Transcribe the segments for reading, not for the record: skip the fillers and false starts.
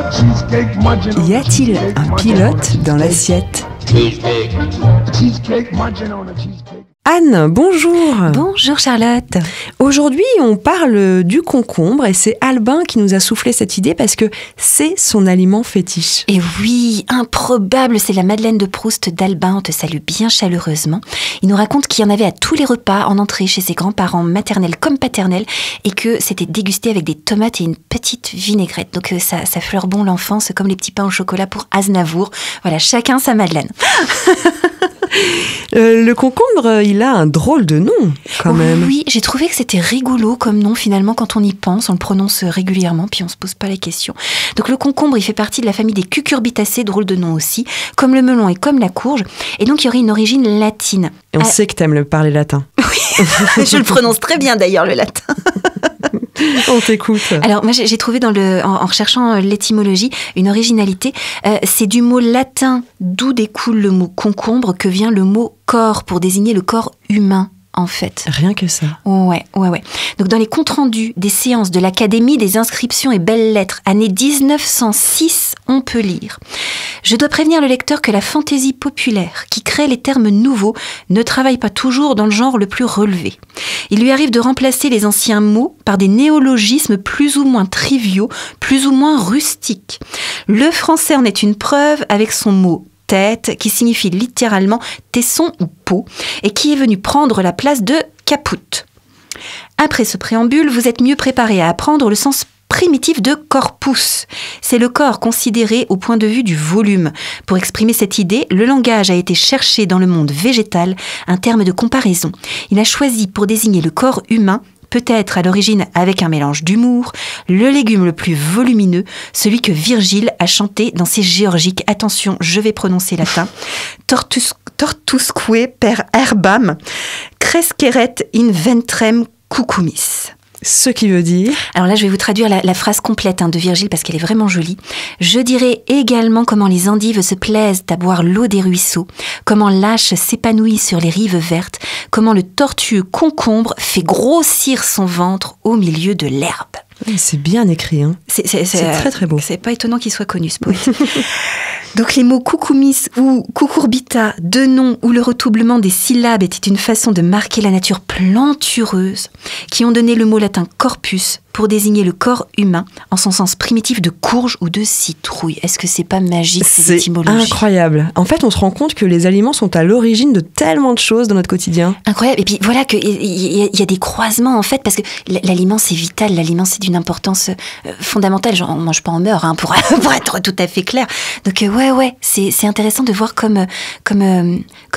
Y a-t-il un pilote dans l'assiette ? Anne, bonjour. Bonjour Charlotte. Aujourd'hui, on parle du concombre et c'est Albin qui nous a soufflé cette idée parce que c'est son aliment fétiche. Et oui, improbable, c'est la Madeleine de Proust d'Albin, on te salue bien chaleureusement. Il nous raconte qu'il y en avait à tous les repas, en entrée chez ses grands-parents maternels comme paternels, et que c'était dégusté avec des tomates et une petite vinaigrette. Donc ça fleure bon l'enfance, comme les petits pains au chocolat pour Aznavour. Voilà, chacun sa Madeleine. Le concombre, il a un drôle de nom, quand même. Oui, j'ai trouvé que c'était rigolo comme nom, finalement, quand on y pense. On le prononce régulièrement, puis on se pose pas la question. Donc le concombre, il fait partie de la famille des cucurbitacées, drôle de nom aussi, comme le melon et comme la courge. Et donc, il y aurait une origine latine. Et on sait que t'aimes parler latin. Oui, je le prononce très bien d'ailleurs, le latin. On t'écoute. Alors, moi, j'ai trouvé en recherchant l'étymologie une originalité. C'est du mot latin d'où découle le mot concombre que vient le mot corps pour désigner le corps humain. En fait. Rien que ça. Ouais. Donc, dans les comptes rendus des séances de l'Académie des inscriptions et belles-lettres, année 1906, on peut lire « Je dois prévenir le lecteur que la fantaisie populaire, qui crée les termes nouveaux, ne travaille pas toujours dans le genre le plus relevé. Il lui arrive de remplacer les anciens mots par des néologismes plus ou moins triviaux, plus ou moins rustiques. Le français en est une preuve avec son mot « tête » qui signifie littéralement tesson ou peau et qui est venu prendre la place de caput. Après ce préambule, vous êtes mieux préparé à apprendre le sens primitif de corpus. C'est le corps considéré au point de vue du volume. Pour exprimer cette idée, le langage a été cherché dans le monde végétal, un terme de comparaison. Il a choisi pour désigner le corps humain, peut-être à l'origine avec un mélange d'humour, le légume le plus volumineux, celui que Virgile a chanté dans ses géorgiques. Attention, je vais prononcer latin. Tortusque per herbam, cresceret in ventrem cucumis. Ce qui veut dire... Alors là, je vais vous traduire la phrase complète de Virgile parce qu'elle est vraiment jolie. Je dirais également comment les endives se plaisent à boire l'eau des ruisseaux, comment l'âche s'épanouit sur les rives vertes, comment le tortueux concombre fait grossir son ventre au milieu de l'herbe. C'est bien écrit, hein. C'est très très beau. C'est pas étonnant qu'il soit connu, ce poète. Donc les mots cucumis ou cucurbita, deux noms où le redoublement des syllabes était une façon de marquer la nature plantureuse, qui ont donné le mot latin corpus pour désigner le corps humain en son sens primitif de courge ou de citrouille. Est-ce que c'est pas magique, ces étymologies ? C'est incroyable. En fait, on se rend compte que les aliments sont à l'origine de tellement de choses dans notre quotidien. Incroyable. Et puis voilà qu'il y a des croisements, en fait, parce que l'aliment, c'est vital. L'aliment, c'est d'une importance fondamentale. Genre, on mange pas, on meurt, pour être tout à fait clair. Donc, ouais, c'est intéressant de voir comme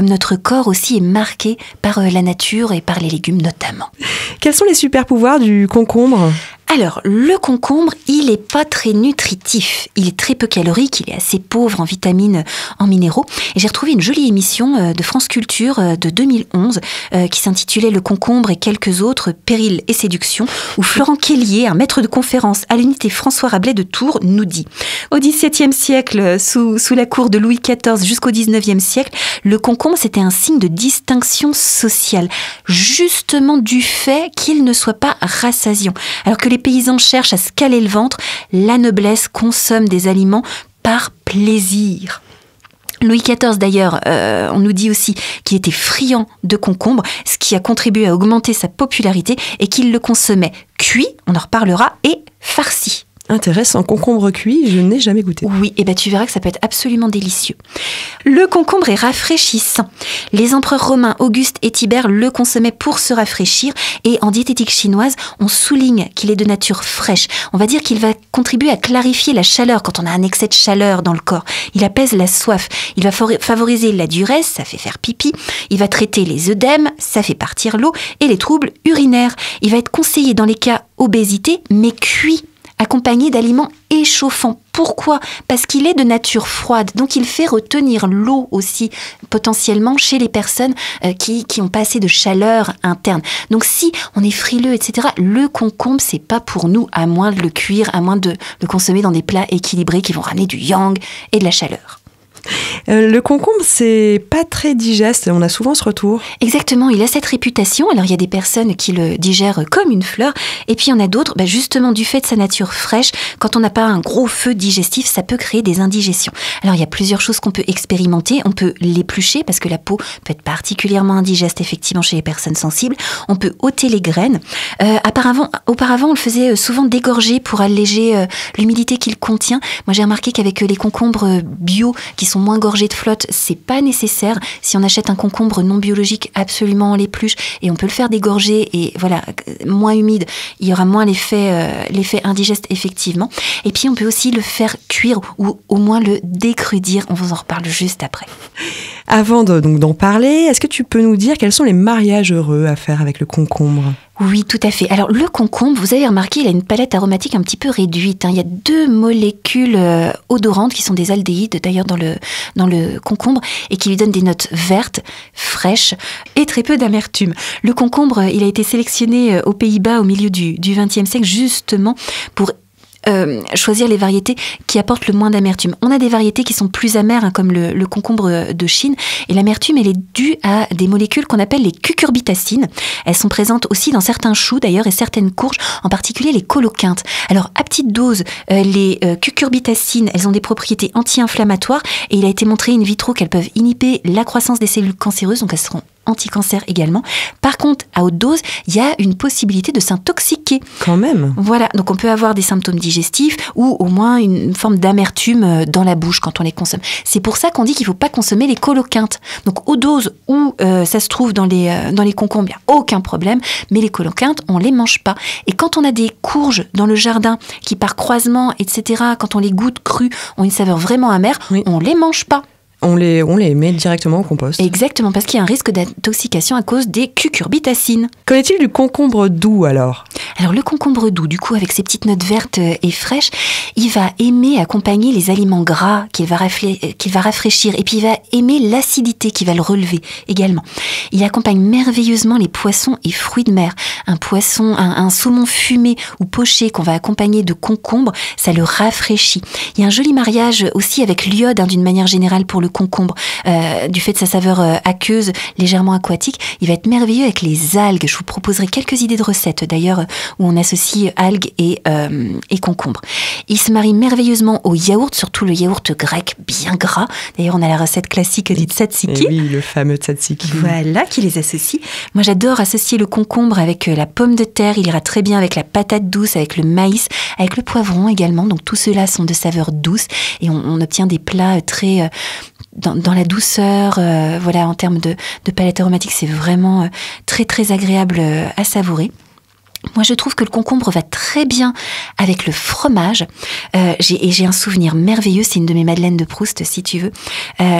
notre corps aussi est marqué par la nature et par les légumes notamment. Quels sont les super pouvoirs du concombre ? Alors, le concombre, il est pas très nutritif. Il est très peu calorique, il est assez pauvre en vitamines, en minéraux. Et j'ai retrouvé une jolie émission de France Culture de 2011 qui s'intitulait « Le concombre et quelques autres, périls et séduction » où Florent Kellier, un maître de conférence à l'unité François Rabelais de Tours, nous dit « Au XVIIe siècle, sous la cour de Louis XIV jusqu'au XIXe siècle, le concombre, c'était un signe de distinction sociale, justement du fait qu'il ne soit pas rassasiant. Alors que les paysans cherchent à se caler le ventre, la noblesse consomme des aliments par plaisir. Louis XIV, d'ailleurs, on nous dit aussi qu'il était friand de concombre, ce qui a contribué à augmenter sa popularité et qu'il le consommait cuit, on en reparlera, et farci. Intéressant, concombre cuit, je n'ai jamais goûté. Oui, et tu verras que ça peut être absolument délicieux. Le concombre est rafraîchissant. Les empereurs romains Auguste et Tibère le consommaient pour se rafraîchir et en diététique chinoise, on souligne qu'il est de nature fraîche. On va dire qu'il va contribuer à clarifier la chaleur quand on a un excès de chaleur dans le corps. Il apaise la soif. Il va favoriser la diurèse, ça fait faire pipi. Il va traiter les œdèmes, ça fait partir l'eau et les troubles urinaires. Il va être conseillé dans les cas obésité, mais cuit, accompagné d'aliments échauffants. Pourquoi ? Parce qu'il est de nature froide, donc il fait retenir l'eau aussi, potentiellement, chez les personnes qui ont pas assez de chaleur interne. Donc si on est frileux, etc., le concombre, c'est pas pour nous, à moins de le cuire, à moins de le consommer dans des plats équilibrés qui vont ramener du yang et de la chaleur. Le concombre, c'est pas très digeste. On a souvent ce retour. Exactement, il a cette réputation. Alors, il y a des personnes qui le digèrent comme une fleur. Et puis, il y en a d'autres, justement, du fait de sa nature fraîche, quand on n'a pas un gros feu digestif, ça peut créer des indigestions. Alors, il y a plusieurs choses qu'on peut expérimenter. On peut l'éplucher, parce que la peau peut être particulièrement indigeste, effectivement, chez les personnes sensibles. On peut ôter les graines. Auparavant, on le faisait souvent dégorger pour alléger l'humidité qu'il contient. Moi, j'ai remarqué qu'avec les concombres bio, qui sont moins gorgés de flotte, c'est pas nécessaire. Si on achète un concombre non biologique, absolument on l'épluche et on peut le faire dégorger et voilà, moins humide, il y aura moins l'effet indigeste effectivement. Et puis on peut aussi le faire cuire ou au moins le décrudir. On vous en reparle juste après. Avant d'en parler, est-ce que tu peux nous dire quels sont les mariages heureux à faire avec le concombre ? Oui, tout à fait. Alors, le concombre, vous avez remarqué, il a une palette aromatique un petit peu réduite. Il y a 2 molécules odorantes qui sont des aldéhydes, d'ailleurs, dans le concombre, et qui lui donnent des notes vertes, fraîches et très peu d'amertume. Le concombre, il a été sélectionné aux Pays-Bas au milieu du XXe siècle, justement pour choisir les variétés qui apportent le moins d'amertume. On a des variétés qui sont plus amères, comme le concombre de Chine, et l'amertume, elle est due à des molécules qu'on appelle les cucurbitacines. Elles sont présentes aussi dans certains choux, d'ailleurs, et certaines courges, en particulier les coloquintes. Alors, à petite dose, les cucurbitacines, elles ont des propriétés anti-inflammatoires, et il a été montré in vitro qu'elles peuvent inhiber la croissance des cellules cancéreuses, donc elles seront anti-cancer également. Par contre, à haute dose, il y a une possibilité de s'intoxiquer. Quand même. Voilà, donc on peut avoir des symptômes digestifs ou au moins une forme d'amertume dans la bouche quand on les consomme. C'est pour ça qu'on dit qu'il ne faut pas consommer les coloquintes. Donc, aux doses où ça se trouve dans les concombres, il n'y a aucun problème, mais les coloquintes, on ne les mange pas. Et quand on a des courges dans le jardin qui, par croisement, etc., quand on les goûte crues, ont une saveur vraiment amère, oui, on ne les mange pas. On les met directement au compost. Exactement, parce qu'il y a un risque d'intoxication à cause des cucurbitacines. Qu'en est-il du concombre doux alors ? Alors le concombre doux, du coup, avec ses petites notes vertes et fraîches, il va aimer accompagner les aliments gras qu'il va rafraîchir, et puis il va aimer l'acidité qui va le relever également. Il accompagne merveilleusement les poissons et fruits de mer. Un saumon fumé ou poché qu'on va accompagner de concombre, ça le rafraîchit. Il y a un joli mariage aussi avec l'iode, d'une manière générale, pour le concombre, du fait de sa saveur aqueuse, légèrement aquatique. Il va être merveilleux avec les algues. Je vous proposerai quelques idées de recettes, d'ailleurs, où on associe algues et concombre. Il se marie merveilleusement au yaourt, surtout le yaourt grec bien gras. D'ailleurs, on a la recette classique du tzatziki. Et oui, le fameux tzatziki. Voilà, qui les associe. Moi, j'adore associer le concombre avec la pomme de terre. Il ira très bien avec la patate douce, avec le maïs, avec le poivron également. Donc, tout cela sont de saveurs douces et on obtient des plats très... Dans la douceur, voilà, en termes de palette aromatique, c'est vraiment très très agréable à savourer. Moi, je trouve que le concombre va très bien avec le fromage. J'ai un souvenir merveilleux, c'est une de mes madeleines de Proust, si tu veux,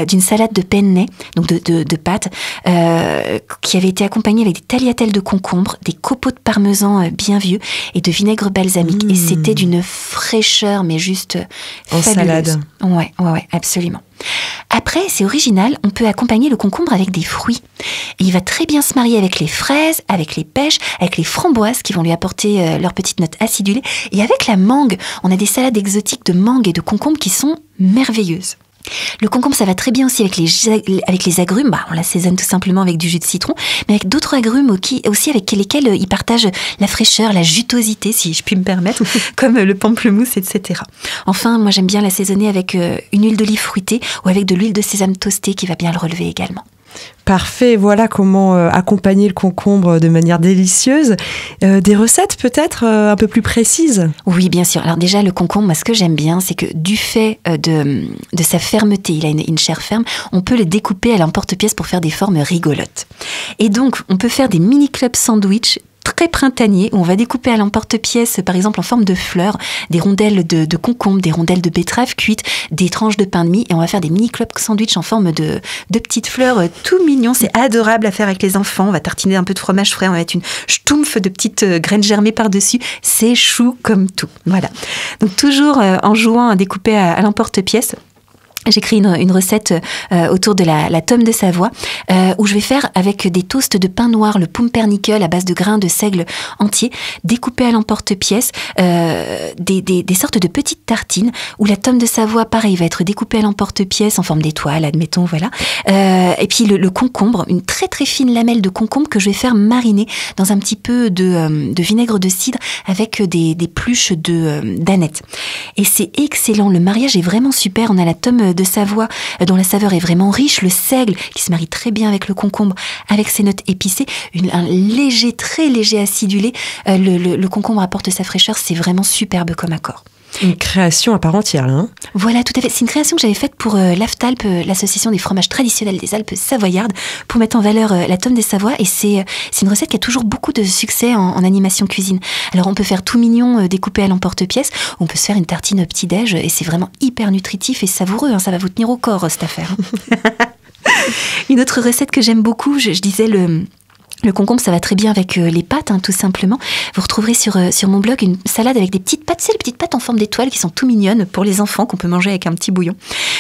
d'une salade de penne, donc de pâtes, qui avait été accompagnée avec des tagliatelles de concombre, des copeaux de parmesan bien vieux et de vinaigre balsamique. Et c'était d'une fraîcheur, mais juste en fabuleuse. Salade. Ouais, absolument. Après, c'est original, on peut accompagner le concombre avec des fruits. Et il va très bien se marier avec les fraises, avec les pêches, avec les framboises qui vont lui apporter leur petite note acidulée. Et avec la mangue, on a des salades exotiques de mangue et de concombre qui sont merveilleuses. Le concombre, ça va très bien aussi avec les agrumes. On l'assaisonne tout simplement avec du jus de citron, mais avec d'autres agrumes aussi avec lesquels il partage la fraîcheur, la jutosité, si je puis me permettre, comme le pamplemousse, etc. Enfin, moi j'aime bien l'assaisonner avec une huile d'olive fruitée ou avec de l'huile de sésame toastée qui va bien le relever également. Parfait, voilà comment accompagner le concombre de manière délicieuse. Des recettes peut-être un peu plus précises ? Oui, bien sûr. Alors déjà, le concombre, moi, ce que j'aime bien, c'est que du fait de sa fermeté, il a une chair ferme, on peut le découper à l'emporte-pièce pour faire des formes rigolotes. Et donc, on peut faire des mini-clubs sandwich très printanier, où on va découper à l'emporte-pièce, par exemple en forme de fleurs, des rondelles de concombre, des rondelles de betterave cuite, des tranches de pain de mie, et on va faire des mini-clubs sandwich en forme de petites fleurs tout mignons. C'est adorable à faire avec les enfants. On va tartiner un peu de fromage frais, on va mettre une schtoumpf de petites graines germées par-dessus. C'est chou comme tout. Voilà. Donc toujours en jouant à découper à l'emporte-pièce. J'ai créé une recette autour de la tome de Savoie où je vais faire avec des toasts de pain noir, le pumpernickel à base de grains de seigle entier, découpés à l'emporte-pièce, des sortes de petites tartines où la tome de Savoie, pareil, va être découpée à l'emporte-pièce en forme d'étoile, admettons, voilà. Et puis le concombre, une très très fine lamelle de concombre que je vais faire mariner dans un petit peu de vinaigre de cidre avec des pluches d'aneth. Et c'est excellent, le mariage est vraiment super. On a la tome de Savoie dont la saveur est vraiment riche, le seigle qui se marie très bien avec le concombre, avec ses notes épicées, un léger, très léger acidulé. Le concombre apporte sa fraîcheur, c'est vraiment superbe comme accord. Une création à part entière, là. Hein. Voilà, tout à fait. C'est une création que j'avais faite pour l'AFTALP, l'association des fromages traditionnels des Alpes savoyardes, pour mettre en valeur la tome des Savoies. Et c'est une recette qui a toujours beaucoup de succès en animation cuisine. Alors, on peut faire tout mignon, découpé à l'emporte-pièce, on peut se faire une tartine petit-déj, et c'est vraiment hyper nutritif et savoureux. Hein. Ça va vous tenir au corps, cette affaire. Une autre recette que j'aime beaucoup, je disais le concombre, ça va très bien avec les pâtes, hein, tout simplement. Vous retrouverez sur mon blog une salade avec des petites pâtes, les petites pâtes en forme d'étoile qui sont tout mignonnes pour les enfants, qu'on peut manger avec un petit bouillon.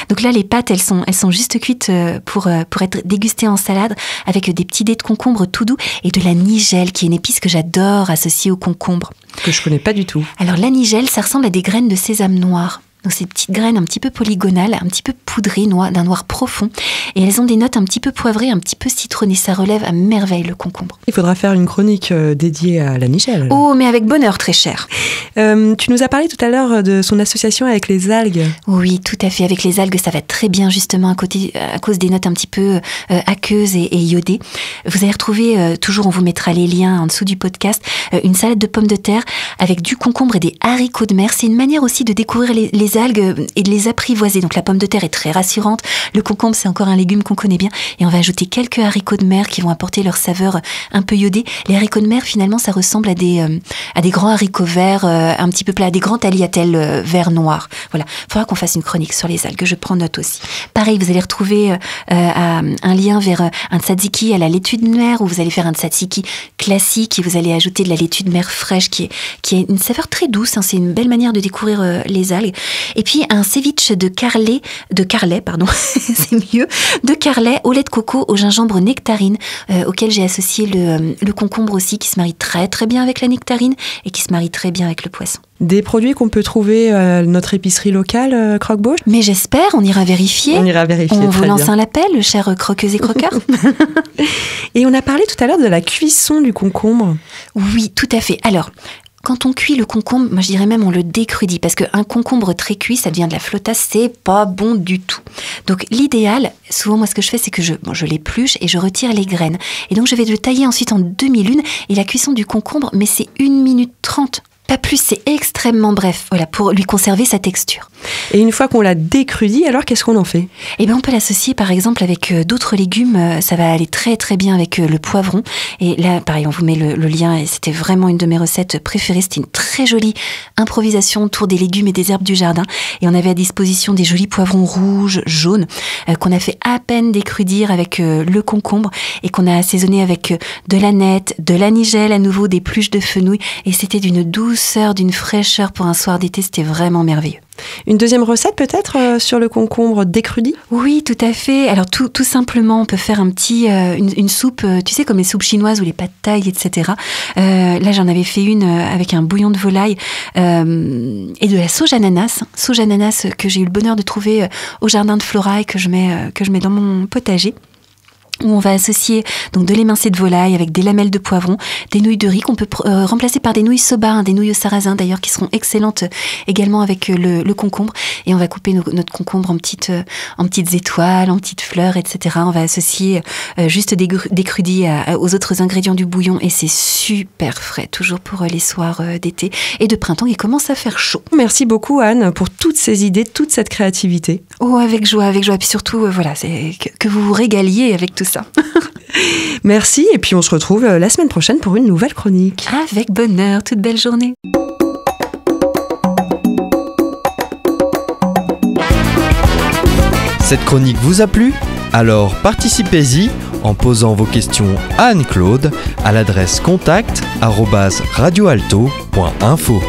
Donc là, les pâtes, elles sont juste cuites pour être dégustées en salade avec des petits dés de concombre tout doux et de la nigelle, qui est une épice que j'adore associée au concombre. Que je connais pas du tout. Alors la nigelle, ça ressemble à des graines de sésame noir. Donc ces petites graines un petit peu polygonales, un petit peu poudrées, d'un noir profond. Et elles ont des notes un petit peu poivrées, un petit peu citronnées. Ça relève à merveille le concombre. Il faudra faire une chronique dédiée à la nigelle. Oh, mais avec bonheur, très cher. Tu nous as parlé tout à l'heure de son association avec les algues. Oui, tout à fait. Avec les algues, ça va très bien justement à cause des notes un petit peu aqueuses et iodées. Vous allez retrouver, toujours on vous mettra les liens en dessous du podcast, une salade de pommes de terre avec du concombre et des haricots de mer. C'est une manière aussi de découvrir les algues et de les apprivoiser. Donc la pomme de terre est très rassurante. Le concombre, c'est encore un légume qu'on connaît bien. Et on va ajouter quelques haricots de mer qui vont apporter leur saveur un peu iodée. Les haricots de mer, finalement, ça ressemble à des grands haricots verts, un petit peu plats, des grands tagliatelles vert noir. Voilà. Il faudra qu'on fasse une chronique sur les algues. Je prends note aussi. Pareil, vous allez retrouver un lien vers un tzatziki à la laitue de mer, où vous allez faire un tzatziki classique et vous allez ajouter de la laitue de mer fraîche qui est une saveur très douce. Hein. C'est une belle manière de découvrir les algues. Et puis un ceviche de carlet, c'est mieux, de carlet au lait de coco, au gingembre nectarine, auquel j'ai associé le concombre aussi, qui se marie très très bien avec la nectarine et qui se marie très bien avec le poisson. Des produits qu'on peut trouver à notre épicerie locale, Croque-Bauche ? Mais j'espère, on ira vérifier. On vous lance un appel, chers croqueuses et croqueurs. Et on a parlé tout à l'heure de la cuisson du concombre. Oui, tout à fait. Alors, quand on cuit le concombre, moi je dirais même on le décrudit, parce qu'un concombre très cuit, ça devient de la flottasse, c'est pas bon du tout. Donc l'idéal, souvent moi ce que je fais, c'est que je l'épluche et je retire les graines. Et donc je vais le tailler ensuite en demi-lune, et la cuisson du concombre, mais c'est 1 minute 30. Pas plus, c'est extrêmement bref, voilà, pour lui conserver sa texture. Et une fois qu'on l'a décrudit, alors qu'est-ce qu'on en fait ? Eh bien, on peut l'associer par exemple avec d'autres légumes, ça va aller très très bien avec le poivron. Et là, pareil, on vous met le lien, et c'était vraiment une de mes recettes préférées. C'était une très jolie improvisation autour des légumes et des herbes du jardin. Et on avait à disposition des jolis poivrons rouges, jaunes, qu'on a fait à peine décrudir avec le concombre, et qu'on a assaisonné avec de l'aneth, de la nigelle à nouveau, des pluches de fenouil. Et c'était d'une douceur, d'une fraîcheur pour un soir d'été, c'était vraiment merveilleux. Une deuxième recette peut-être sur le concombre décrudi ? Oui, tout à fait. Alors tout simplement, on peut faire une soupe, tu sais, comme les soupes chinoises ou les pâtes thaï, etc. Là, j'en avais fait une avec un bouillon de volaille et de la sauge ananas que j'ai eu le bonheur de trouver au jardin de Flora et que je mets dans mon potager, où on va associer donc de l'émincé de volaille avec des lamelles de poivron, des nouilles de riz qu'on peut remplacer par des nouilles soba, des nouilles au sarrasin d'ailleurs, qui seront excellentes également avec le concombre. Et on va couper notre concombre en petites étoiles, en petites fleurs, etc. On va associer juste des crudis aux autres ingrédients du bouillon, et c'est super frais, toujours pour les soirs d'été et de printemps. Il commence à faire chaud. Merci beaucoup Anne pour toutes ces idées, toute cette créativité. Oh, avec joie. Et puis surtout, voilà, c'est que vous vous régaliez avec tout ça. Merci, et puis on se retrouve la semaine prochaine pour une nouvelle chronique. Avec bonheur, toute belle journée. Cette chronique vous a plu ? Alors participez-y en posant vos questions à Anne-Claude à l'adresse contact@radioalto.info.